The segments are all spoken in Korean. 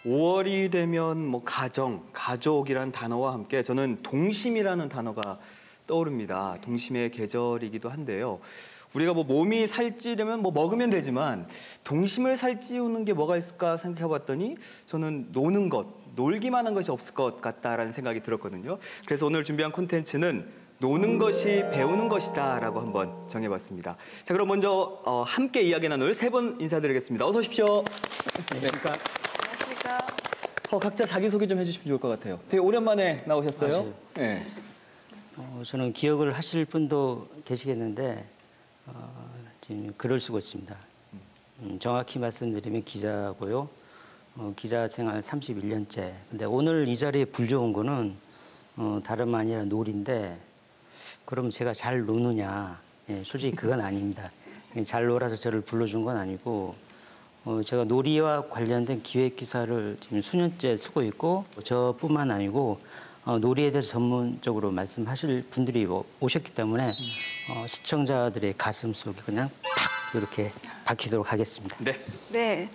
5월이 되면 뭐 가정, 가족이라는 단어와 함께 저는 동심이라는 단어가 떠오릅니다. 동심의 계절이기도 한데요. 우리가 뭐 몸이 살찌려면 뭐 먹으면 되지만 동심을 살찌우는 게 뭐가 있을까 생각해봤더니 저는 노는 것, 놀기만 한 것이 없을 것 같다라는 생각이 들었거든요. 그래서 오늘 준비한 콘텐츠는 노는 것이 배우는 것이다라고 한번 정해봤습니다. 자, 그럼 먼저 함께 이야기 나눌 세 분 인사드리겠습니다. 어서 오십시오. 안녕하십니까. 안녕하십니까. 각자 자기소개 좀 해주시면 좋을 것 같아요. 되게 오랜만에 나오셨어요. 네. 저는 기억을 하실 분도 계시겠는데 지금 글을 쓰고 있습니다. 정확히 말씀드리면 기자고요. 기자 생활 31년째. 근데 오늘 이 자리에 불려온 거는 다름 아니라 놀인데 그럼 제가 잘 노느냐. 솔직히 그건 아닙니다. 잘 놀아서 저를 불러준 건 아니고 제가 놀이와 관련된 기획 기사를 지금 수년째 쓰고 있고 저뿐만 아니고 놀이에 대해서 전문적으로 말씀하실 분들이 오셨기 때문에 시청자들의 가슴 속에 그냥 팍 이렇게 박히도록 하겠습니다. 네. 네,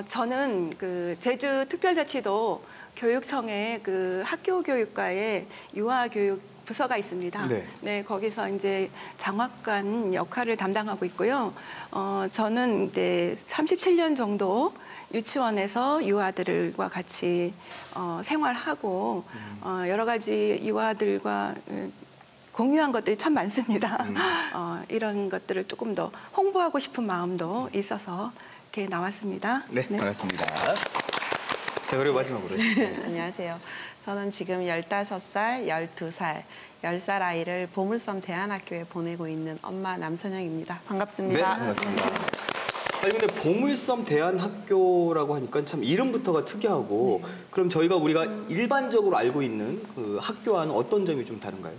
저는 그 제주특별자치도 교육청의 그 학교교육과의 유아교육 부서가 있습니다. 네. 네, 거기서 이제 장학관 역할을 담당하고 있고요. 저는 이제 37년 정도 유치원에서 유아들과 같이 생활하고 여러 가지 유아들과 공유한 것들이 참 많습니다. 이런 것들을 조금 더 홍보하고 싶은 마음도 있어서 이렇게 나왔습니다. 네, 반갑습니다. 자, 그리고 마지막으로. 안녕하세요. 저는 지금 15살, 12살, 10살 아이를 보물섬 대안학교에 보내고 있는 엄마 남선영입니다. 반갑습니다. 네, 반갑습니다. 아니 근데 보물섬 대안학교라고 하니까 참 이름부터가 특이하고 그럼 우리가 일반적으로 알고 있는 그 학교와는 어떤 점이 좀 다른가요?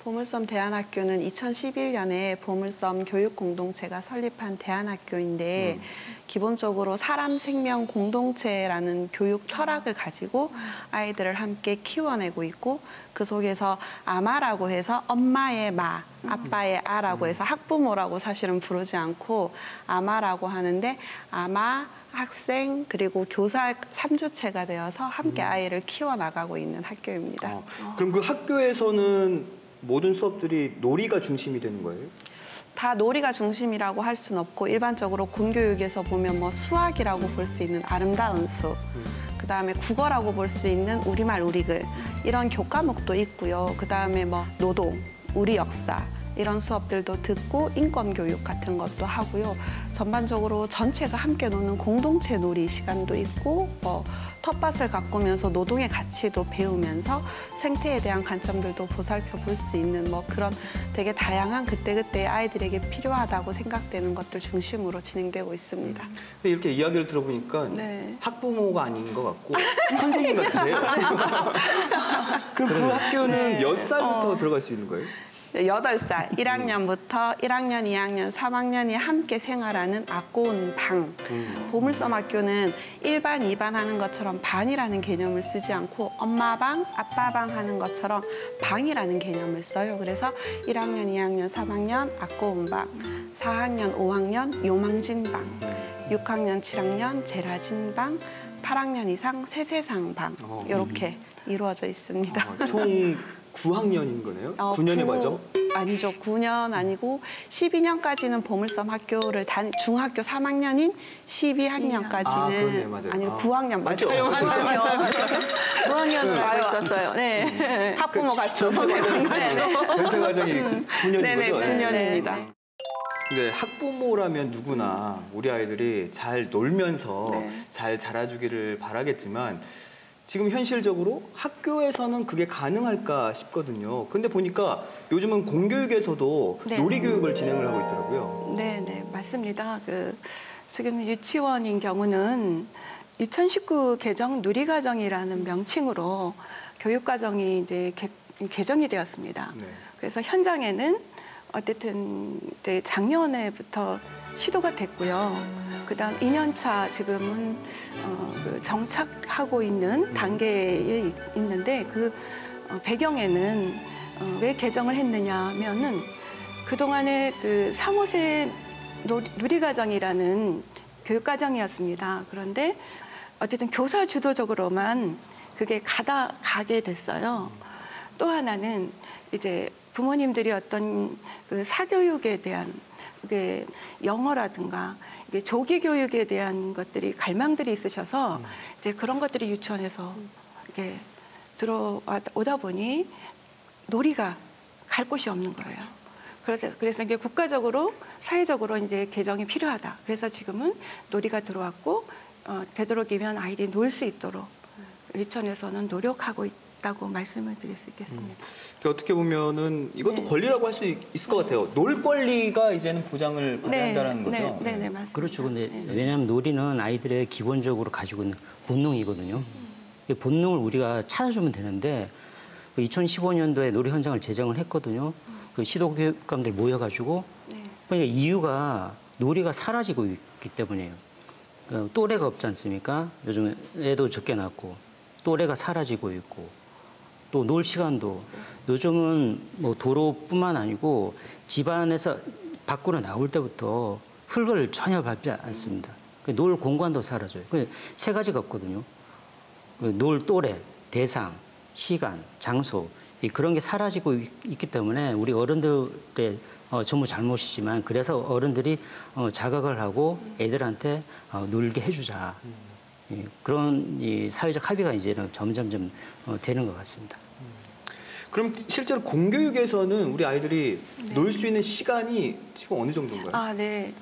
보물섬 대안학교는 2011년에 보물섬 교육공동체가 설립한 대안학교인데 기본적으로 사람 생명 공동체라는 교육 철학을 가지고 아이들을 함께 키워내고 있고 그 속에서 아마라고 해서 엄마의 마, 아빠의 아라고 해서 학부모라고 사실은 부르지 않고 아마라고 하는데 아마, 학생 그리고 교사 3주체가 되어서 함께 아이를 키워나가고 있는 학교입니다. 그럼 그 학교에서는 모든 수업들이 놀이가 중심이 되는 거예요? 다 놀이가 중심이라고 할 수는 없고 일반적으로 공교육에서 보면 뭐 수학이라고 볼 수 있는 아름다운 수, 그다음에 국어라고 볼 수 있는 우리말 우리글 이런 교과목도 있고요. 그다음에 뭐 노동, 우리 역사 이런 수업들도 듣고 인권교육 같은 것도 하고요. 전반적으로 전체가 함께 노는 공동체 놀이 시간도 있고 텃밭을 가꾸면서 노동의 가치도 배우면서 생태에 대한 관점들도 보살펴 볼 수 있는 그런 되게 다양한 그때그때 아이들에게 필요하다고 생각되는 것들 중심으로 진행되고 있습니다. 이렇게 이야기를 들어보니까 학부모가 아닌 것 같고 선생님 같은데요. 그럼 그 학교는 몇 살부터 들어갈 수 있는 거예요? 8살, 1학년부터 1학년, 2학년, 3학년이 함께 생활하는 아꼬운 방. 보물섬 학교는 1반, 2반 하는 것처럼 반이라는 개념을 쓰지 않고 엄마 방, 아빠 방 하는 것처럼 방이라는 개념을 써요. 그래서 1학년, 2학년, 3학년 아꼬운 방, 4학년, 5학년 요망진 방, 6학년, 7학년 제라진 방, 8학년 이상 세세상 방 이렇게 이루어져 있습니다. 총 9학년인 거네요? 9년의 과정? 아니죠. 9년 아니고 12년까지는 보물섬 학교를 중학교 3학년인 12학년까지는 아니고 9학년 맞아요. 9학년으로 알고 있었어요. 네. 학부모 같죠. 선생님 같죠. 전체 과정이 9년인 네네, 거죠? 9년입니다. 근데 학부모라면 누구나 우리 아이들이 잘 놀면서 잘 자라주기를 바라겠지만 지금 현실적으로 학교에서는 그게 가능할까 싶거든요. 근데 보니까 요즘은 공교육에서도 놀이교육을 진행을 하고 있더라고요. 네, 맞습니다. 지금 유치원인 경우는 2019 개정 누리과정이라는 명칭으로 교육과정이 이제 개정이 되었습니다. 그래서 현장에는 어쨌든 이제 작년에부터 시도가 됐고요. 그다음 2년차 지금은 정착하고 있는 단계에 있는데 그 배경에는 왜 개정을 했느냐면은 그동안에 그 3호세 누리과정이라는 교육과정이었습니다. 그런데 어쨌든 교사 주도적으로만 그게 가게 됐어요. 또 하나는 이제 부모님들이 어떤 그 사교육에 대한 그게 영어라든가 이게 조기 교육에 대한 것들이 갈망들이 있으셔서 이제 그런 것들이 유치원에서 이게 들어오다 보니 놀이가 갈 곳이 없는 거예요. 그래서 이게 국가적으로 사회적으로 이제 개정이 필요하다. 그래서 지금은 놀이가 들어왔고 되도록이면 아이들이 놀 수 있도록 유치원에서는 노력하고 있다고 말씀을 드릴 수 있겠습니다. 어떻게 보면은 이것도 네. 권리라고 할 수 있을 것 같아요. 놀 권리가 이제는 보장을 받아야 한다는 거죠. 네, 맞습니다. 그렇죠. 근데 왜냐하면 놀이는 아이들의 기본적으로 가지고 있는 본능이거든요. 이 본능을 우리가 찾아주면 되는데 2015년도에 놀이 현장을 제정을 했거든요. 그 시도교육감들 모여가지고 그러니까 이유가 놀이가 사라지고 있기 때문이에요. 또래가 없지 않습니까? 요즘 애도 적게 낳고 또래가 사라지고 있고 또 놀 시간도 요즘은 뭐 도로뿐만 아니고 집안에서 밖으로 나올 때부터 흙을 전혀 밟지 않습니다. 놀 공간도 사라져요. 세 가지가 없거든요. 놀 또래, 대상, 시간, 장소 그런 게 사라지고 있기 때문에 우리 어른들의 전부 잘못이지만 그래서 어른들이 자각을 하고 애들한테 놀게 해주자. 그런 이 사회적 합의가 이제는 점점점 되는 것 같습니다. 그럼 실제로 공교육에서는 우리 아이들이 놀 수 있는 시간이 지금 어느 정도인가요? 아, 네.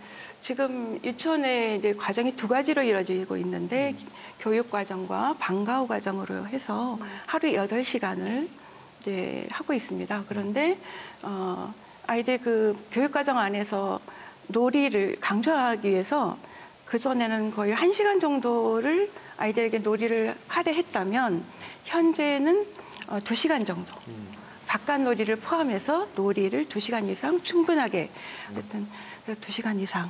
지금 유치원의 이제 과정이 두 가지로 이루어지고 있는데 교육 과정과 방과 후 과정으로 해서 하루 8시간을 이제 하고 있습니다. 그런데 아이들 그 교육 과정 안에서 놀이를 강조하기 위해서 그 전에는 거의 1시간 정도를 아이들에게 놀이를 할애했다면 현재는 2시간 정도. 바깥 놀이를 포함해서 놀이를 2시간 이상 충분하게 어쨌든 2시간 이상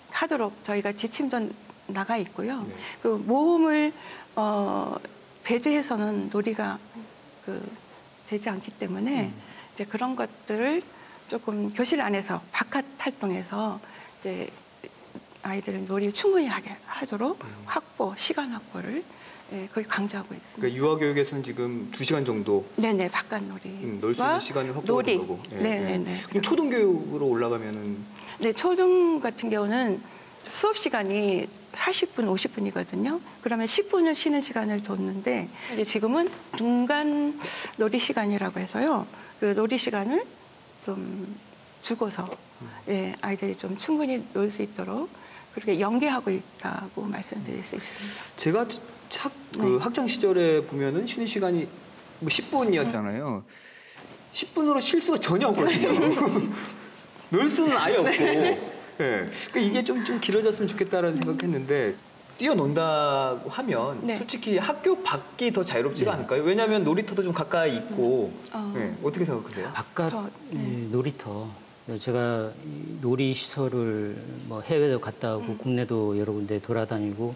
하도록 저희가 지침도 나가 있고요. 그 모험을 배제해서는 놀이가 되지 않기 때문에 이제 그런 것들을 조금 교실 안에서 바깥 활동에서 이제 아이들은 놀이를 충분히 하도록 시간 확보를 거의 강조하고 있습니다. 그러니까 유아교육에서는 지금 2시간 정도 네네, 바깥 놀이. 놀 수 있는 시간을 확보하는 거고. 네네네. 그럼 초등교육으로 올라가면은? 네, 초등 같은 경우는 수업 시간이 40분, 50분이거든요. 그러면 10분을 쉬는 시간을 뒀는데 이제 지금은 중간 놀이 시간이라고 해서요. 그 놀이 시간을 좀 주고서 아이들이 좀 충분히 놀 수 있도록 그렇게 연계하고 있다고 말씀드릴 수 있습니다. 제가 학창 시절에 보면은 쉬는 시간이 뭐 10분이었잖아요. 10분으로 쉴 수가 전혀 없거든요. 놀 수는 아예 없고. 그러니까 이게 좀 길어졌으면 좋겠다라는 생각했는데 뛰어논다고 하면 솔직히 학교 밖이 더 자유롭지가 않을까요? 왜냐하면 놀이터도 좀 가까이 있고. 어떻게 생각하세요? 바깥 놀이터. 제가 놀이 시설을 뭐 해외도 갔다 오고 국내도 여러 군데 돌아다니고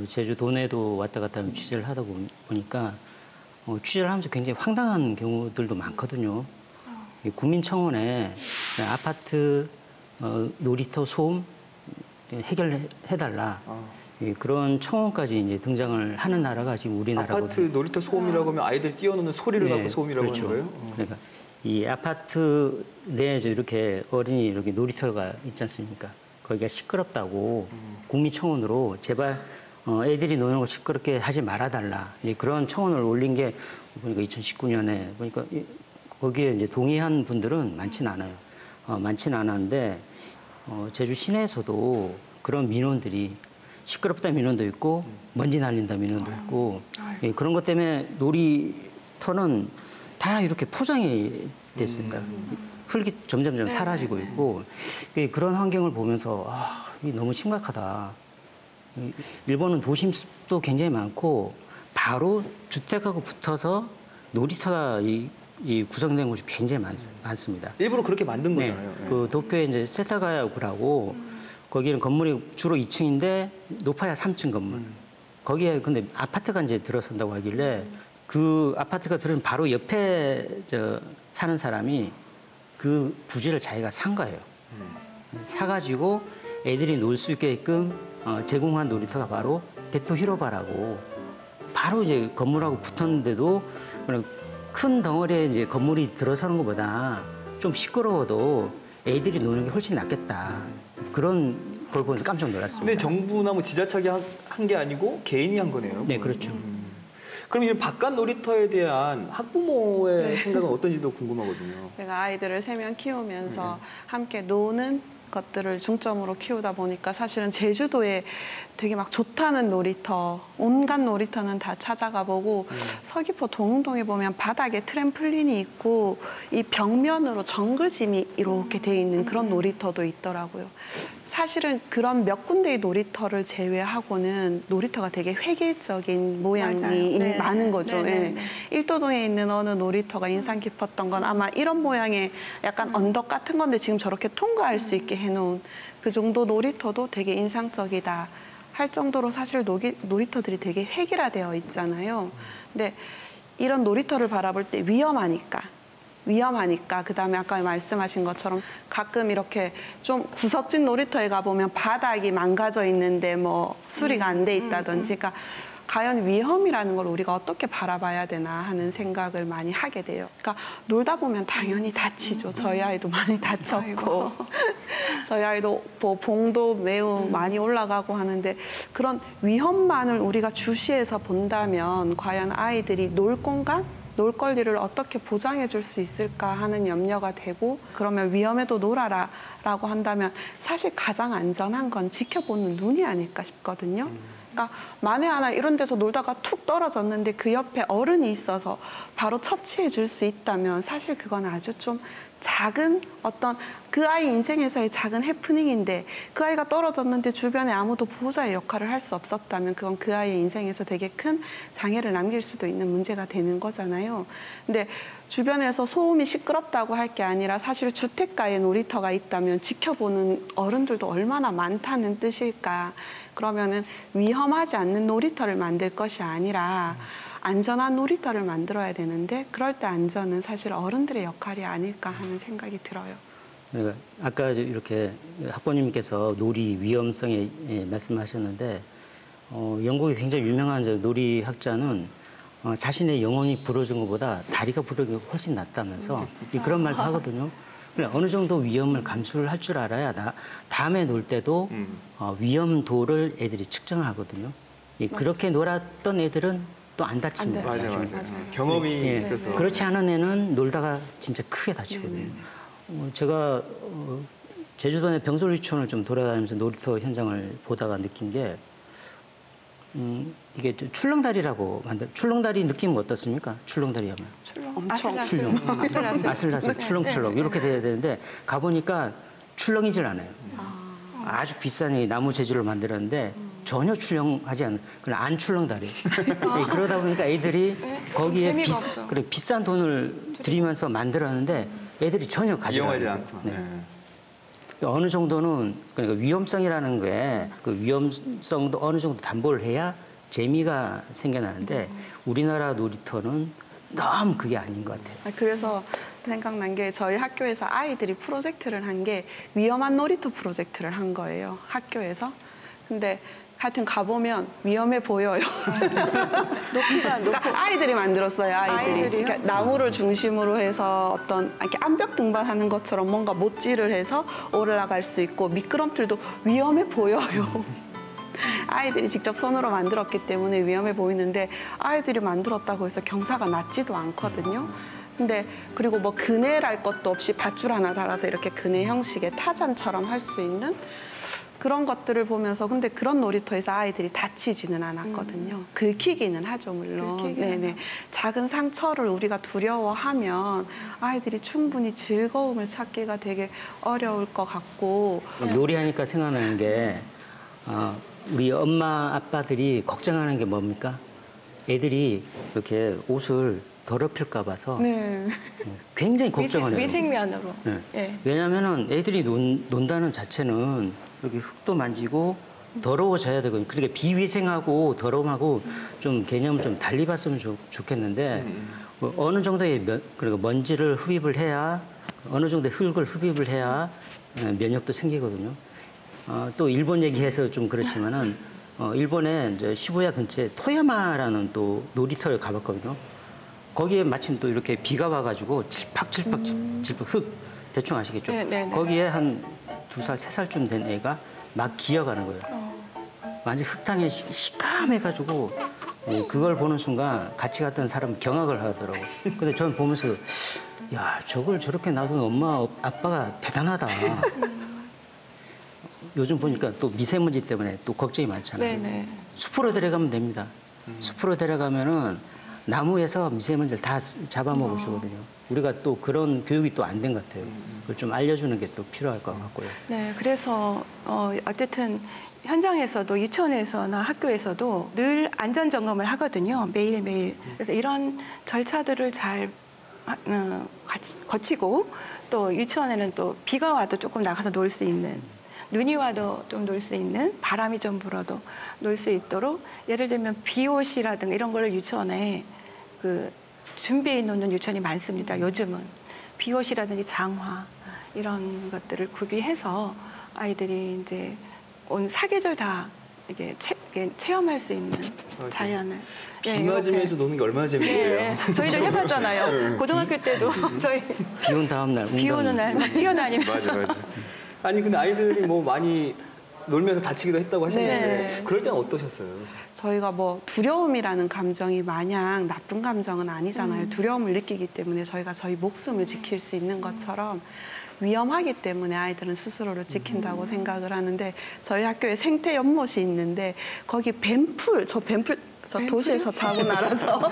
제주 도내도 왔다 갔다 하면 취재를 하다 보니까 취재를 하면서 굉장히 황당한 경우들도 많거든요. 국민청원에 아파트 놀이터 소음 해결해달라. 그런 청원까지 이제 등장을 하는 나라가 지금 우리나라거든요. 아파트 놀이터 소음이라고 하면 아이들 뛰어노는 소리를 갖고 소음이라고 하는 거예요? 그러니까 이 아파트 내에 이렇게 어린이 이렇게 놀이터가 있지 않습니까? 거기가 시끄럽다고 국민청원으로 제발 애들이 노는 걸 시끄럽게 하지 말아달라. 그런 청원을 올린 게 보니까 2019년에 보니까 거기에 이제 동의한 분들은 많지는 않아요. 많지는 않았는데 제주 시내에서도 그런 민원들이 시끄럽다 민원도 있고 먼지 날린다 민원도 있고 그런 것 때문에 놀이터는 다 이렇게 포장이 됐습니다. 흙이 점점 사라지고 있고 그런 환경을 보면서 이게 너무 심각하다. 일본은 도심도 굉장히 많고 바로 주택하고 붙어서 놀이터가 이 구성된 곳이 굉장히 많습니다. 일부러 그렇게 만든 거잖아요. 그 도쿄에 이제 세타가야구라고 거기는 건물이 주로 2층인데 높아야 3층 건물. 거기에 근데 아파트가 이제 들어선다고 하길래 그 아파트가 들어선 바로 옆에 사는 사람이 그 부지를 자기가 산 거예요. 사가지고 애들이 놀 수 있게끔 제공한 놀이터가 바로 게토 히로바라고 바로 이제 건물하고 붙었는데도 그냥 큰 덩어리에 이제 건물이 들어서는 것보다 좀 시끄러워도 애들이 노는 게 훨씬 낫겠다. 그런 걸 보면서 깜짝 놀랐습니다. 근데 정부나 뭐 지자체가 한 게 아니고 개인이 한 거네요. 네, 그렇죠. 그럼 이 바깥 놀이터에 대한 학부모의 생각은 어떤지도 궁금하거든요. 제가 아이들을 3명 키우면서 네. 함께 노는 것들을 중점으로 키우다 보니까 사실은 제주도에 되게 막 좋다는 놀이터, 온갖 놀이터는 다 찾아가 보고 서귀포 도흥동에 보면 바닥에 트램플린이 있고 이 벽면으로 정글짐이 이렇게 돼 있는 그런 놀이터도 있더라고요. 사실은 그런 몇 군데의 놀이터를 제외하고는 놀이터가 되게 획일적인 모양이 맞아요. 네. 많은 거죠. 네, 예. 네, 네. 일도동에 있는 어느 놀이터가 인상 깊었던 건 아마 이런 모양의 약간 언덕 같은 건데 지금 저렇게 통과할 수 있게 해놓은 그 정도 놀이터도 되게 인상적이다 할 정도로 사실 놀이터들이 되게 획일화되어 있잖아요. 근데 이런 놀이터를 바라볼 때 위험하니까 그다음에 아까 말씀하신 것처럼 가끔 이렇게 좀 구석진 놀이터에 가보면 바닥이 망가져 있는데 뭐 수리가 안 돼 있다든지 그러니까 과연 위험이라는 걸 우리가 어떻게 바라봐야 되나 하는 생각을 많이 하게 돼요. 그러니까 놀다 보면 당연히 다치죠. 저희 아이도 많이 다쳤고 저희 아이도 뭐 봉도 매우 많이 올라가고 하는데 그런 위험만을 우리가 주시해서 본다면 과연 아이들이 놀 공간? 놀 권리를 어떻게 보장해 줄 수 있을까 하는 염려가 되고 그러면 위험해도 놀아라 라고 한다면 사실 가장 안전한 건 지켜보는 눈이 아닐까 싶거든요. 그러니까 만에 하나 이런 데서 놀다가 툭 떨어졌는데 그 옆에 어른이 있어서 바로 처치해 줄 수 있다면 사실 그건 아주 좀 작은 어떤 그 아이 인생에서의 작은 해프닝인데 그 아이가 떨어졌는데 주변에 아무도 보호자의 역할을 할 수 없었다면 그건 그 아이의 인생에서 되게 큰 장애를 남길 수도 있는 문제가 되는 거잖아요. 근데 주변에서 소음이 시끄럽다고 할 게 아니라 사실 주택가에 놀이터가 있다면 지켜보는 어른들도 얼마나 많다는 뜻일까. 그러면은 위험하지 않는 놀이터를 만들 것이 아니라 안전한 놀이터를 만들어야 되는데 그럴 때 안전은 사실 어른들의 역할이 아닐까 하는 생각이 들어요. 그러니까 아까 이렇게 학부모님께서 놀이 위험성에 말씀하셨는데 영국의 굉장히 유명한 놀이 학자는 자신의 영혼이 부러진 것보다 다리가 부러진 게 훨씬 낫다면서 그런 말도 하거든요. 어느 정도 위험을 감수를 할 줄 알아야 다음에 놀 때도 위험도를 애들이 측정을 하거든요. 그렇게 놀았던 애들은 또 안 다칩니다. 맞아요. 경험이 예, 있어서. 그렇지 않은 애는 놀다가 진짜 크게 다치거든요. 제가 제주도 내 병솔 유치원을 좀 돌아다니면서 놀이터 현장을 보다가 느낀 게 이게 출렁다리라고 출렁다리 느낌은 어떻습니까? 출렁다리 하면 엄청 아슬아슬 출렁출렁 이렇게 돼야 되는데 가보니까 출렁이질 않아요. 아주 비싼 이 나무 재질로 만들었는데 전혀 출렁하지 않는 그런 안 출렁다리. 그러다 보니까 애들이 거기에 비싼 돈을 들이면서 만들었는데 애들이 전혀 가져가지 않고. 네. 어느 정도는 그러니까 위험성이라는 게 그 위험성도 어느 정도 담보를 해야 재미가 생겨나는데 우리나라 놀이터는 너무 그게 아닌 것 같아요. 그래서 생각난 게 저희 학교에서 아이들이 프로젝트를 한 게 위험한 놀이터 프로젝트를 한 거예요. 학교에서. 근데 하여튼 가보면 위험해 보여요. 그러니까 아이들이 만들었어요. 아이들이. 그러니까 나무를 중심으로 해서 어떤 이렇게 암벽 등반하는 것처럼 뭔가 못질을 해서 올라갈 수 있고 미끄럼틀도 위험해 보여요. 아이들이 직접 손으로 만들었기 때문에 위험해 보이는데 아이들이 만들었다고 해서 경사가 낮지도 않거든요. 근데 그리고 뭐 그네랄 것도 없이 밧줄 하나 달아서 이렇게 그네 형식의 타잔처럼 할 수 있는 그런 것들을 보면서 근데 그런 놀이터에서 아이들이 다치지는 않았거든요. 긁히기는 하죠, 물론. 네네. 작은 상처를 우리가 두려워하면 아이들이 충분히 즐거움을 찾기가 되게 어려울 것 같고. 놀이하니까 생각나는 게 우리 엄마 아빠들이 걱정하는 게 뭡니까? 애들이 이렇게 옷을 더럽힐까 봐서 굉장히 걱정을 해요. 위생면으로. 네. 예. 왜냐하면은 애들이 논다는 자체는 여기 흙도 만지고 더러워져야 되거든요. 그러니까 비위생하고 더러움하고 좀 개념을 좀 달리 봤으면 좋겠는데 뭐 어느 정도의 그리고 먼지를 흡입을 해야 어느 정도의 흙을 흡입을 해야 면역도 생기거든요. 또 일본 얘기해서 좀 그렇지만은 일본의 이제 시부야 근처에 토야마라는 또 놀이터를 가봤거든요. 거기에 마침 또 이렇게 비가 와가지고 칠팍 흙 대충 아시겠죠? 네. 거기에 한 2살, 3살쯤 된 애가 막 기어가는 거예요. 완전 흙탕에 시kam해가지고 그걸 보는 순간 같이 갔던 사람 경악을 하더라고. 근데 저는 보면서 야 저걸 저렇게 놔둔 엄마 아빠가 대단하다. 요즘 보니까 또 미세먼지 때문에 또 걱정이 많잖아요. 네네. 숲으로 데려가면 됩니다. 숲으로 데려가면은 나무에서 미세먼지를 다 잡아먹을 주거든요. 우리가 또 그런 교육이 또 안 된 것 같아요. 그걸 좀 알려주는 게 또 필요할 것 같고요. 네, 그래서 어쨌든 현장에서도 유치원에서나 학교에서도 늘 안전 점검을 하거든요. 매일매일. 그래서 이런 절차들을 잘 거치고 또 유치원에는 또 비가 와도 조금 나가서 놀 수 있는, 눈이 와도 좀 놀 수 있는, 바람이 좀 불어도 놀 수 있도록 예를 들면 비옷이라든가 이런 거를 유치원에 준비해 놓는 유치원이 많습니다. 요즘은 비옷이라든지 장화 이런 것들을 구비해서 아이들이 이제 온 사계절 다 이게 체험할 수 있는 자연을. 비 맞으면서 노는 게 얼마나 재밌게요. 네, 저희도 해봤잖아요. 고등학교 때도 저희 비 온 다음 날 비 오는 날 막 뛰어다니면서. 맞아. 아니 근데 아이들이 뭐 많이 놀면서 다치기도 했다고 하셨는데 네. 그럴 때는 어떠셨어요? 저희가 뭐 두려움이라는 감정이 마냥 나쁜 감정은 아니잖아요. 두려움을 느끼기 때문에 저희가 저희 목숨을 지킬 수 있는 것처럼 위험하기 때문에 아이들은 스스로를 지킨다고 생각을 하는데 저희 학교에 생태 연못이 있는데 거기 저 도시에서 자고 날아서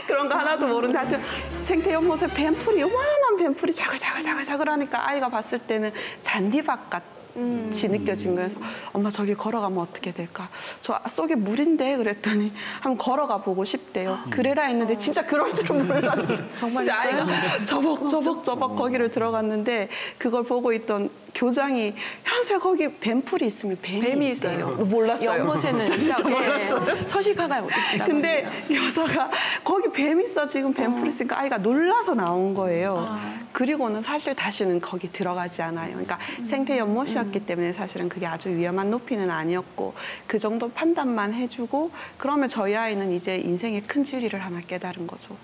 그런 거 하나도 모르는데 하여튼 생태 연못에 뱀풀이 요만한 뱀풀이 자글자글 하니까 아이가 봤을 때는 잔디밭 같이 느껴진 거예요. 엄마 저기 걸어가면 어떻게 될까? 저 속에 물인데 그랬더니 한번 걸어가 보고 싶대요. 그래라 했는데 진짜 그럴 줄 몰랐어요. 정말 근데 아이가 저벅저벅 거기를 들어갔는데 그걸 보고 있던 교장이 현수야 거기 뱀풀이 있으면 뱀이 있어요. 몰랐어요. 연못에는 진짜 몰랐어요. 서식하가 있다고. 근데 여사가 거기 뱀 있어 지금 뱀풀 있으니까 아이가 놀라서 나온 거예요. 그리고는 사실 다시는 거기 들어가지 않아요. 그러니까 생태 연못이었기 때문에 사실은 그게 아주 위험한 높이는 아니었고 그 정도 판단만 해주고 그러면 저희 아이는 이제 인생의 큰 진리를 하나 깨달은 거죠.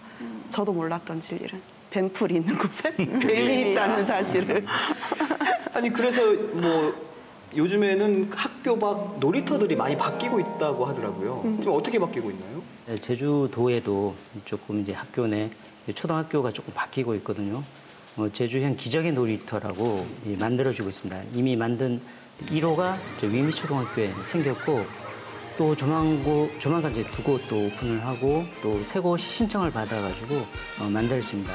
저도 몰랐던 진리를. 뱀풀이 있는 곳에 뱀이 있다는 사실을. 아니 그래서 뭐 요즘에는 학교 밖 놀이터들이 많이 바뀌고 있다고 하더라고요. 좀 어떻게 바뀌고 있나요? 네, 제주도에도 조금 이제 학교 내 초등학교가 조금 바뀌고 있거든요. 제주현 기적의 놀이터라고 만들어지고 있습니다. 이미 만든 1호가 위미초등학교에 생겼고 또 조만간 이제 2곳 또 오픈을 하고 또 3곳이 신청을 받아가지고 만들어집니다.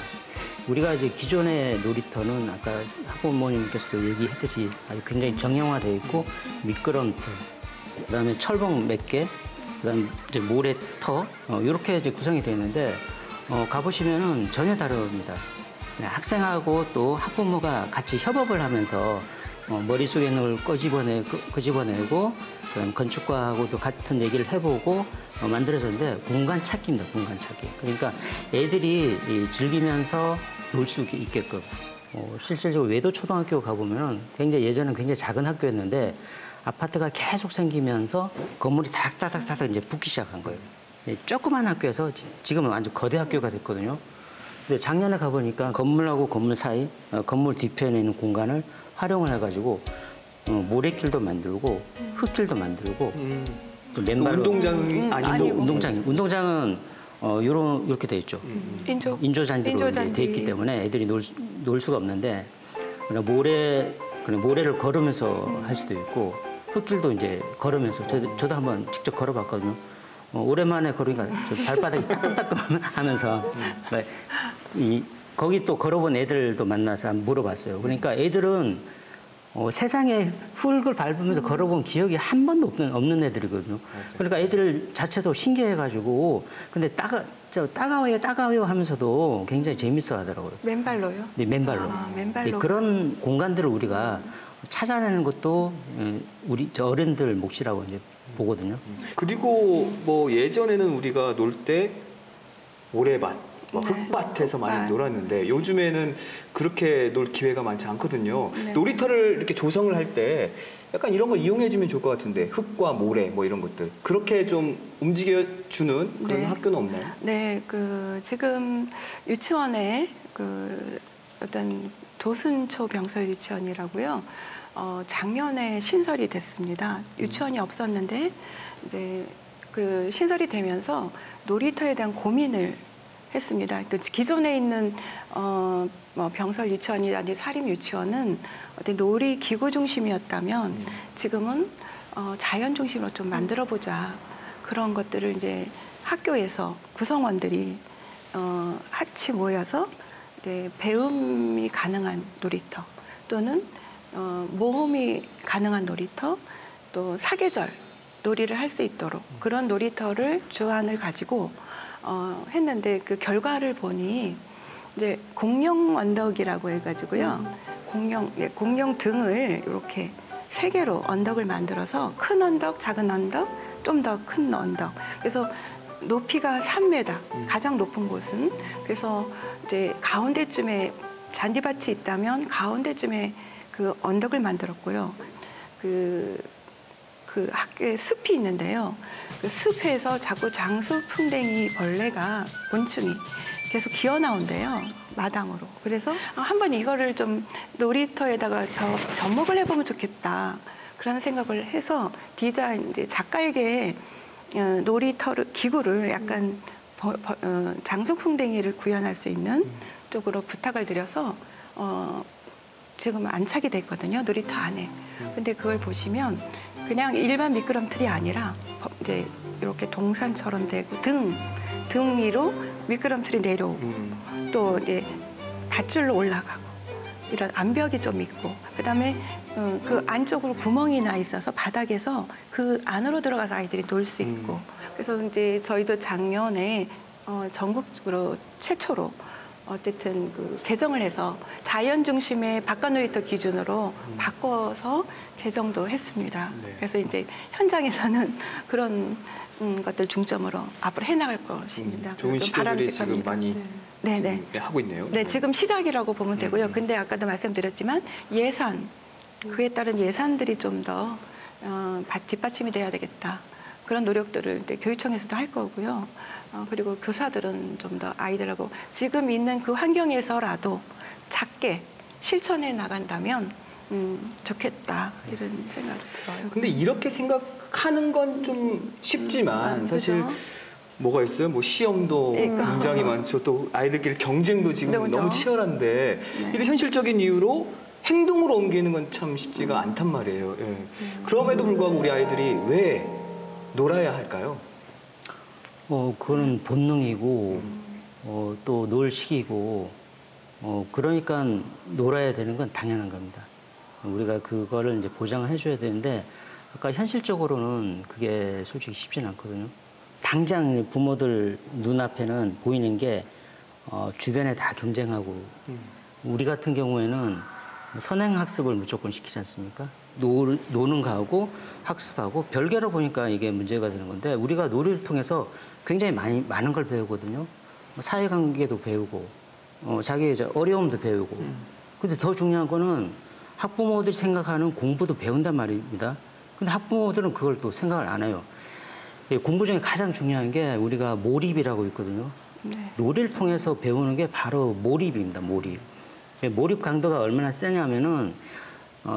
우리가 이제 기존의 놀이터는 아까 학부모님께서도 얘기했듯이 아주 굉장히 정형화되어 있고 미끄럼틀, 그다음에 철봉 몇 개, 그다음 이제 모래터 이렇게 이제 구성이 되어 있는데 가보시면은 전혀 다릅니다. 학생하고 또 학부모가 같이 협업을 하면서 머릿속에 있는 걸 끄집어내고 그다음 건축과하고도 같은 얘기를 해보고 만들어졌는데 공간 찾기입니다. 공간 찾기. 그러니까 애들이 즐기면서 놀 수 있게끔 실질적으로 외도 초등학교 가보면 굉장히 예전엔 굉장히 작은 학교였는데 아파트가 계속 생기면서 건물이 다닥다닥 이제 붙기 시작한 거예요. 조그만 학교에서 지금은 완전 거대 학교가 됐거든요. 근데 작년에 가보니까 건물하고 건물 사이, 건물 뒤편에 있는 공간을 활용을 해가지고 모래길도 만들고 흙길도 만들고 또 맨발로 운동장이 아니고 운동장은 이렇게 돼 있죠. 인조 잔디로 돼 있기 때문에 애들이 놀 수가 없는데 모래를 걸으면서 할 수도 있고 흙길도 이제 걸으면서 저도 한번 직접 걸어봤거든요. 오랜만에 걸으니까 발바닥이 따끔따끔하면서 거기 또 걸어본 애들도 만나서 한번 물어봤어요. 그러니까 애들은 세상에 흙을 밟으면서 걸어본 기억이 한 번도 없는 애들이거든요. 그러니까 애들 자체도 신기해가지고 근데 따가워요 하면서도 굉장히 재밌어 하더라고요. 맨발로요? 네, 맨발로. 맨발로. 그런 공간들을 우리가 찾아내는 것도 우리 어른들 몫이라고 이제 보거든요. 그리고 뭐 예전에는 우리가 놀 때 모래밭 막 네. 흙밭에서 많이 흙밭. 놀았는데 요즘에는 그렇게 놀 기회가 많지 않거든요. 네. 놀이터를 이렇게 조성을 할 때 약간 이런 걸 이용해주면 좋을 것 같은데 흙과 모래 뭐 이런 것들 그렇게 좀 움직여주는 그런 네. 학교는 없나요? 네, 지금 유치원에 어떤 도순초 병설 유치원이라고요. 작년에 신설이 됐습니다. 유치원이 없었는데 이제 그 신설이 되면서 놀이터에 대한 고민을 했습니다. 그 기존에 있는 뭐 병설 유치원이라든지 사립 유치원은 어떤 놀이 기구 중심이었다면 지금은 자연 중심으로 좀 만들어 보자. 그런 것들을 이제 학교에서 구성원들이 같이 모여서 이제 배움이 가능한 놀이터 또는 모험이 가능한 놀이터 또 사계절 놀이를 할 수 있도록 그런 놀이터를 주안을 가지고 했는데 그 결과를 보니 이제 공룡 언덕이라고 해가지고요. 공룡 등을 이렇게 세 개로 언덕을 만들어서 큰 언덕, 작은 언덕, 좀 더 큰 언덕. 그래서 높이가 3m, 가장 높은 곳은. 그래서 이제 가운데쯤에 잔디밭이 있다면 가운데쯤에 그 언덕을 만들었고요. 그 학교에 숲이 있는데요. 그 숲에서 자꾸 장수풍뎅이 벌레가 곤충이 계속 기어 나온대요. 마당으로. 그래서 한번 이거를 좀 놀이터에다가 접목을 해보면 좋겠다. 그런 생각을 해서 디자인 이제 작가에게 놀이터 기구를 약간 장수풍뎅이를 구현할 수 있는 쪽으로 부탁을 드려서 지금 안착이 됐거든요. 놀이터 안에. 근데 그걸 보시면 그냥 일반 미끄럼틀이 아니라 이제 이렇게 동산처럼 되고 등 위로 미끄럼틀이 내려오고 또 이제 밧줄로 올라가고 이런 암벽이 좀 있고 그다음에 그 안쪽으로 구멍이 나 있어서 바닥에서 그 안으로 들어가서 아이들이 놀 수 있고 그래서 이제 저희도 작년에 전국적으로 최초로 어쨌든 그 개정을 해서 자연 중심의 바깥놀이터 기준으로 바꿔서 개정도 했습니다. 네. 그래서 이제 현장에서는 그런 것들 중점으로 앞으로 해나갈 것입니다. 좋은 좀 시도들이 지금 바람직합니다. 많이 네네. 지금 하고 있네요. 네, 지금 시작이라고 보면 되고요. 근데 아까도 말씀드렸지만 예산, 그에 따른 예산들이 좀 더 뒷받침이 돼야 되겠다. 그런 노력들을 이제 교육청에서도 할 거고요. 그리고 교사들은 좀 더 아이들하고 지금 있는 그 환경에서라도 작게 실천해 나간다면 좋겠다 이런 생각이 들어요. 근데 이렇게 생각하는 건 좀 쉽지만 사실 그죠? 뭐가 있어요? 뭐 시험도 그러니까. 굉장히 많죠. 또 아이들끼리 경쟁도 지금 네, 그죠? 너무 치열한데 네. 이게 현실적인 이유로 행동으로 옮기는 건 참 쉽지가 않단 말이에요. 예. 그럼에도 불구하고 우리 아이들이 왜 놀아야 할까요? 그거는 본능이고 또 놀 시기고 그러니까 놀아야 되는 건 당연한 겁니다. 우리가 그거를 이제 보장을 해줘야 되는데 아까 현실적으로는 그게 솔직히 쉽지는 않거든요. 당장 부모들 눈앞에는 보이는 게 주변에 다 경쟁하고 우리 같은 경우에는 선행학습을 무조건 시키지 않습니까? 노는 거 하고 학습하고 별개로 보니까 이게 문제가 되는 건데 우리가 놀이를 통해서 굉장히 많은 걸 배우거든요. 사회관계도 배우고 자기의 이제 어려움도 배우고 근데 더 중요한 거는 학부모들이 생각하는 공부도 배운단 말입니다. 근데 학부모들은 그걸 또 생각을 안 해요. 공부 중에 가장 중요한 게 우리가 몰입이라고 있거든요. 네. 놀이를 통해서 배우는 게 바로 몰입입니다. 몰입. 몰입 강도가 얼마나 세냐면은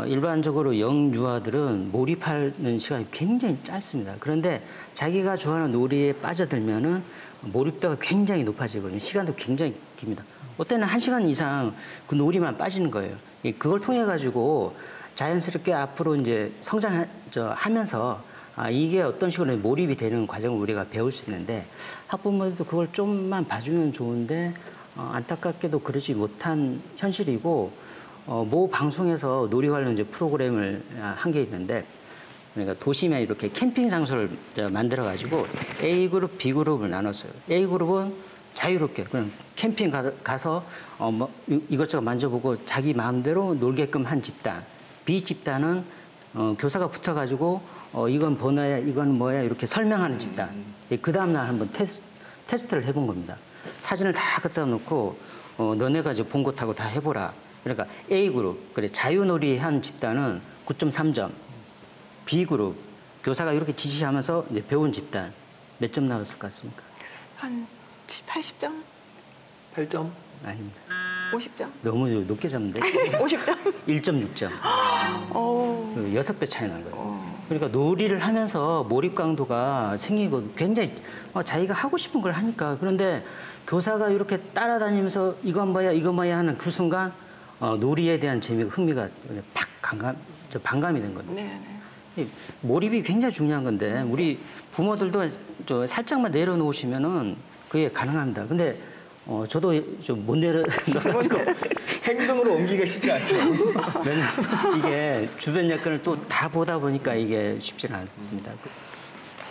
일반적으로 영유아들은 몰입하는 시간이 굉장히 짧습니다. 그런데 자기가 좋아하는 놀이에 빠져들면은 몰입도가 굉장히 높아지거든요. 시간도 굉장히 깁니다. 어때는 1시간 이상 그 놀이만 빠지는 거예요. 그걸 통해 가지고 자연스럽게 앞으로 이제 성장하면서 이게 어떤 식으로 몰입이 되는 과정을 우리가 배울 수 있는데 학부모들도 그걸 좀만 봐주면 좋은데 안타깝게도 그러지 못한 현실이고 모 방송에서 놀이 관련 이제 프로그램을 한 게 있는데 그러니까 도심에 이렇게 캠핑 장소를 만들어 가지고 A 그룹, B 그룹을 나눴어요. A 그룹은 자유롭게 그냥 캠핑 가서 뭐 이것저것 만져보고 자기 마음대로 놀게끔 한 집단. B 집단은 교사가 붙어가지고 이건 번호야, 이건 뭐야 이렇게 설명하는 집단. 그 다음 날 한번 테스트를 해본 겁니다. 사진을 다 갖다 놓고 너네가 이제 본 것하고 다 해보라. 그러니까 A그룹, 그래 자유놀이 한 집단은 9.3점, B그룹 교사가 이렇게 지시하면서 이제 배운 집단 몇 점 나왔을 것 같습니까? 한 80점? 8점? 아닙니다. 50점? 너무 높게 잡는데 50점? 1.6점. 오. 6배 차이 난 거예요. 그러니까 놀이를 하면서 몰입 강도가 생기고 굉장히 자기가 하고 싶은 걸 하니까. 그런데 교사가 이렇게 따라다니면서 이건 봐야 이건 봐야 하는 그 순간 놀이에 대한 재미가 흥미가 팍 반감이 된 겁니다. 네, 네. 몰입이 굉장히 중요한 건데 우리 부모들도 살짝만 내려놓으시면은 그게 가능합니다. 근데 저도 좀 못 내려놓아가지고 행동으로 옮기기가 쉽지 않죠. 왜냐면 이게 주변 여건을 또 다 보다 보니까 이게 쉽지는 않습니다.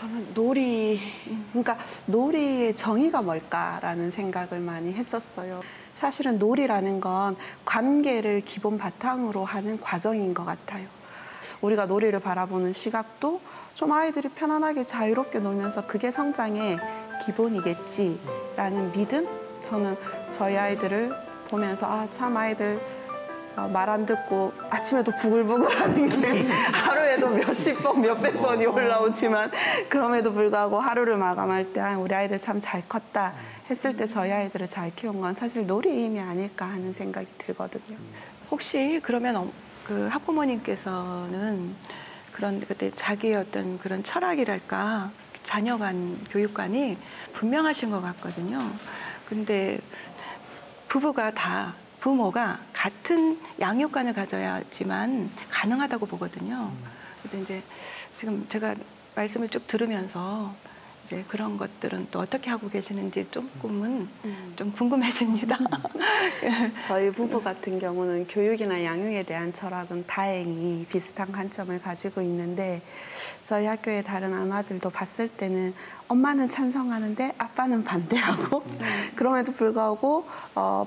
저는 그러니까 놀이의 정의가 뭘까라는 생각을 많이 했었어요. 사실은 놀이라는 건 관계를 기본 바탕으로 하는 과정인 것 같아요. 우리가 놀이를 바라보는 시각도 좀 아이들이 편안하게 자유롭게 놀면서 그게 성장의 기본이겠지라는 믿음? 저는 저희 아이들을 보면서 참 아이들 말 안 듣고 아침에도 부글부글 하는 게 하루에도 몇십 번, 몇백 번이 올라오지만 그럼에도 불구하고 하루를 마감할 때 우리 아이들 참 잘 컸다 했을 때 저희 아이들을 잘 키운 건 사실 놀이의 힘이 아닐까 하는 생각이 들거든요. 혹시 그러면 그 학부모님께서는 그런 그때 자기의 어떤 그런 철학이랄까 자녀간 교육관이 분명하신 것 같거든요. 근데 부모가 같은 양육관을 가져야지만 가능하다고 보거든요. 그래서 이제 지금 제가 말씀을 쭉 들으면서 이제 그런 것들은 또 어떻게 하고 계시는지 조금은 좀 궁금해집니다. 저희 부부 같은 경우는 교육이나 양육에 대한 철학은 다행히 비슷한 관점을 가지고 있는데 저희 학교의 다른 아마들도 봤을 때는 엄마는 찬성하는데 아빠는 반대하고 그럼에도 불구하고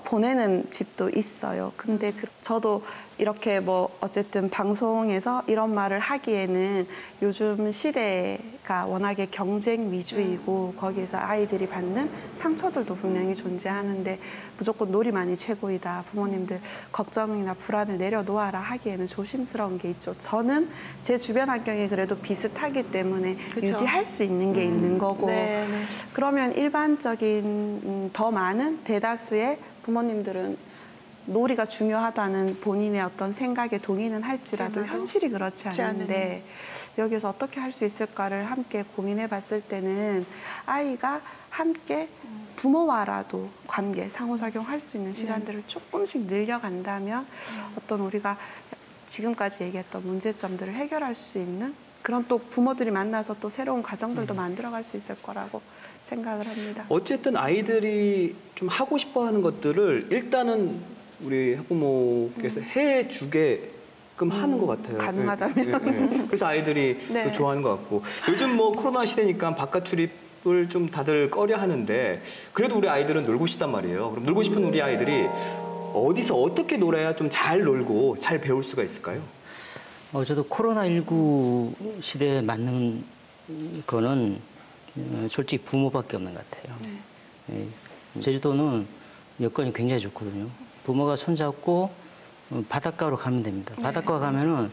보내는 집도 있어요. 근데 저도 이렇게 어쨌든 방송에서 이런 말을 하기에는 요즘 시대가 워낙에 경쟁 위주이고 거기에서 아이들이 받는 상처들도 분명히 존재하는데 무조건 놀이만이 최고이다. 부모님들 걱정이나 불안을 내려놓아라 하기에는 조심스러운 게 있죠. 저는 제 주변 환경이 그래도 비슷하기 때문에 그쵸. 유지할 수 있는 게 있는 거고 네, 네. 그러면 일반적인 더 많은 대다수의 부모님들은 놀이가 중요하다는 본인의 어떤 생각에 동의는 할지라도 현실이 그렇지 않은데 여기서 어떻게 할 수 있을까를 함께 고민해 봤을 때는 아이가 함께 부모와라도 관계, 상호작용할 수 있는 시간들을 조금씩 늘려간다면 어떤 우리가 지금까지 얘기했던 문제점들을 해결할 수 있는 그런 또 부모들이 만나서 또 새로운 가정들도 만들어갈 수 있을 거라고 생각을 합니다. 어쨌든 아이들이 좀 하고 싶어하는 것들을 일단은 우리 학부모께서 해주게끔 하는 것 같아요. 가능하다면. 그래서 아이들이 네. 또 좋아하는 것 같고 요즘 코로나 시대니까 바깥 출입을 좀 다들 꺼려 하는데 그래도 우리 아이들은 놀고 싶단 말이에요. 그럼 놀고 싶은 우리 아이들이 어디서 어떻게 놀아야 좀 잘 놀고 잘 배울 수가 있을까요? 저도 코로나19 시대에 맞는 거는 솔직히 부모밖에 없는 것 같아요. 제주도는 여건이 굉장히 좋거든요. 부모가 손잡고 바닷가로 가면 됩니다. 바닷가 가면은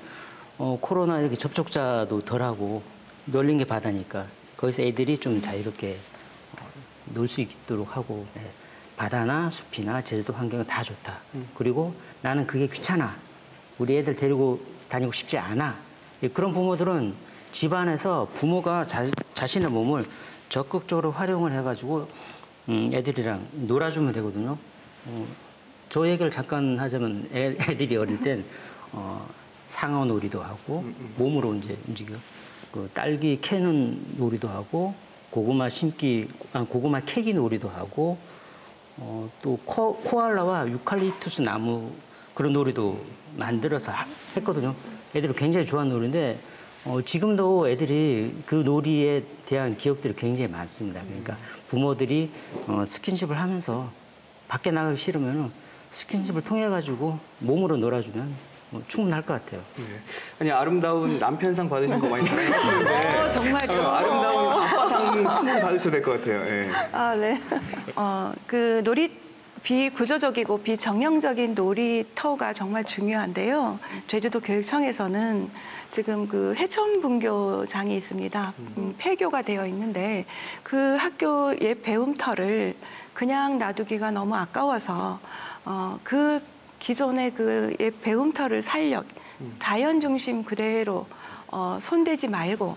코로나 이렇게 접촉자도 덜하고 널린 게 바다니까 거기서 애들이 좀 자유롭게 놀 수 있도록 하고 바다나 숲이나 제주도 환경은 다 좋다. 그리고 나는 그게 귀찮아. 우리 애들 데리고 다니고 싶지 않아. 그런 부모들은 집안에서 부모가 자신의 몸을 적극적으로 활용을 해가지고 애들이랑 놀아주면 되거든요. 저 얘기를 잠깐 하자면 애들이 어릴 땐 상어 놀이도 하고 몸으로 이제 움직여. 그 딸기 캐는 놀이도 하고 고구마 고구마 캐기 놀이도 하고 또 코알라와 유칼립투스 나무 그런 놀이도 만들어서 했거든요. 애들이 굉장히 좋아하는 놀이인데 지금도 애들이 그 놀이에 대한 기억들이 굉장히 많습니다. 그러니까 부모들이 스킨십을 하면서 밖에 나가기 싫으면 스킨십을 통해 가지고 몸으로 놀아주면 충분할 것 같아요. 네. 아니 아름다운 남편상 받으신 거 많이 자랑하시는데 정말요? 아름다운 아빠상 충분히 받으셔도 될 것 같아요. 예. 아, 네. 그 비구조적이고 비정형적인 놀이터가 정말 중요한데요. 제주도 교육청에서는 지금 그 해천분교장이 있습니다. 폐교가 되어 있는데 그 학교 옛 배움터를 그냥 놔두기가 너무 아까워서 그 기존의 그 옛 배움터를 자연 중심 그대로 손대지 말고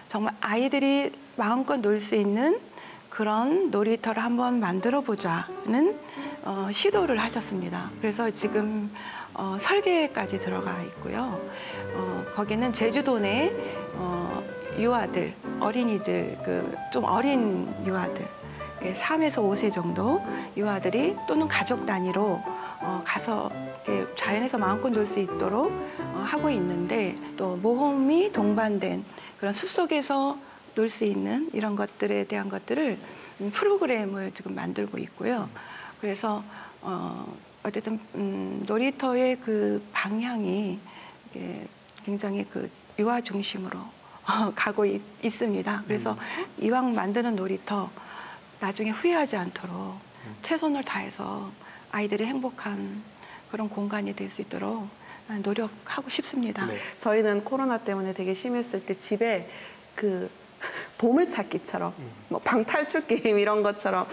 정말 아이들이 마음껏 놀 수 있는 그런 놀이터를 한번 만들어 보자는 시도를 하셨습니다. 그래서 지금 설계까지 들어가 있고요. 거기는 제주도 내 유아들, 어린이들, 그 좀 어린 유아들, 3에서 5세 정도 유아들이 또는 가족 단위로 가서 이렇게 자연에서 마음껏 놀 수 있도록 하고 있는데 또 모험이 동반된 그런 숲속에서 놀 수 있는 이런 것들에 대한 것들을 프로그램을 지금 만들고 있고요. 그래서 어쨌든 놀이터의 그 방향이 굉장히 그 유아 중심으로 가고 있습니다. 그래서 이왕 만드는 놀이터 나중에 후회하지 않도록 최선을 다해서 아이들이 행복한 그런 공간이 될 수 있도록 노력하고 싶습니다. 네. 저희는 코로나 때문에 되게 심했을 때 집에 그 보물찾기처럼 뭐 방탈출 게임 이런 것처럼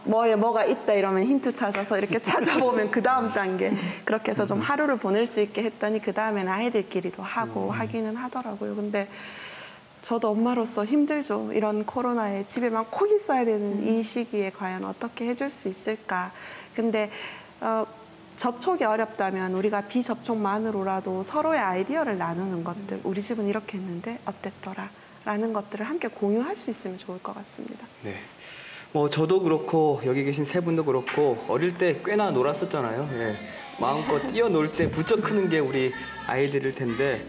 뭐에 뭐가 있다 이러면 힌트 찾아서 이렇게 찾아보면 그 다음 단계 그렇게 해서 좀 하루를 보낼 수 있게 했더니 그 다음에는 아이들끼리도 하고 하기는 하더라고요. 근데 저도 엄마로서 힘들죠. 이런 코로나에 집에만 콕 있어야 되는 이 시기에 과연 어떻게 해줄 수 있을까. 근데 접촉이 어렵다면 우리가 비접촉만으로라도 서로의 아이디어를 나누는 것들, 우리 집은 이렇게 했는데 어땠더라 라는 것들을 함께 공유할 수 있으면 좋을 것 같습니다. 네. 뭐 저도 그렇고 여기 계신 세 분도 그렇고 어릴 때 꽤나 놀았었잖아요. 예. 마음껏 뛰어놀 때 부쩍 크는 게 우리 아이들일 텐데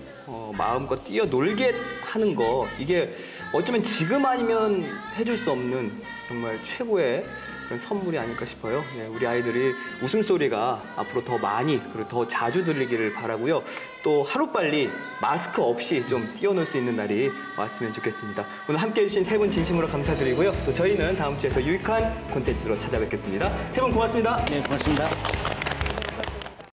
마음껏 뛰어놀게 하는 거 이게 어쩌면 지금 아니면 해줄 수 없는 정말 최고의 그런 선물이 아닐까 싶어요. 네, 우리 아이들이 웃음소리가 앞으로 더 많이 그리고 더 자주 들리기를 바라고요. 또 하루빨리 마스크 없이 좀 뛰어놀 수 있는 날이 왔으면 좋겠습니다. 오늘 함께해 주신 세 분 진심으로 감사드리고요. 또 저희는 다음 주에 더 유익한 콘텐츠로 찾아뵙겠습니다. 세 분 고맙습니다. 네, 고맙습니다.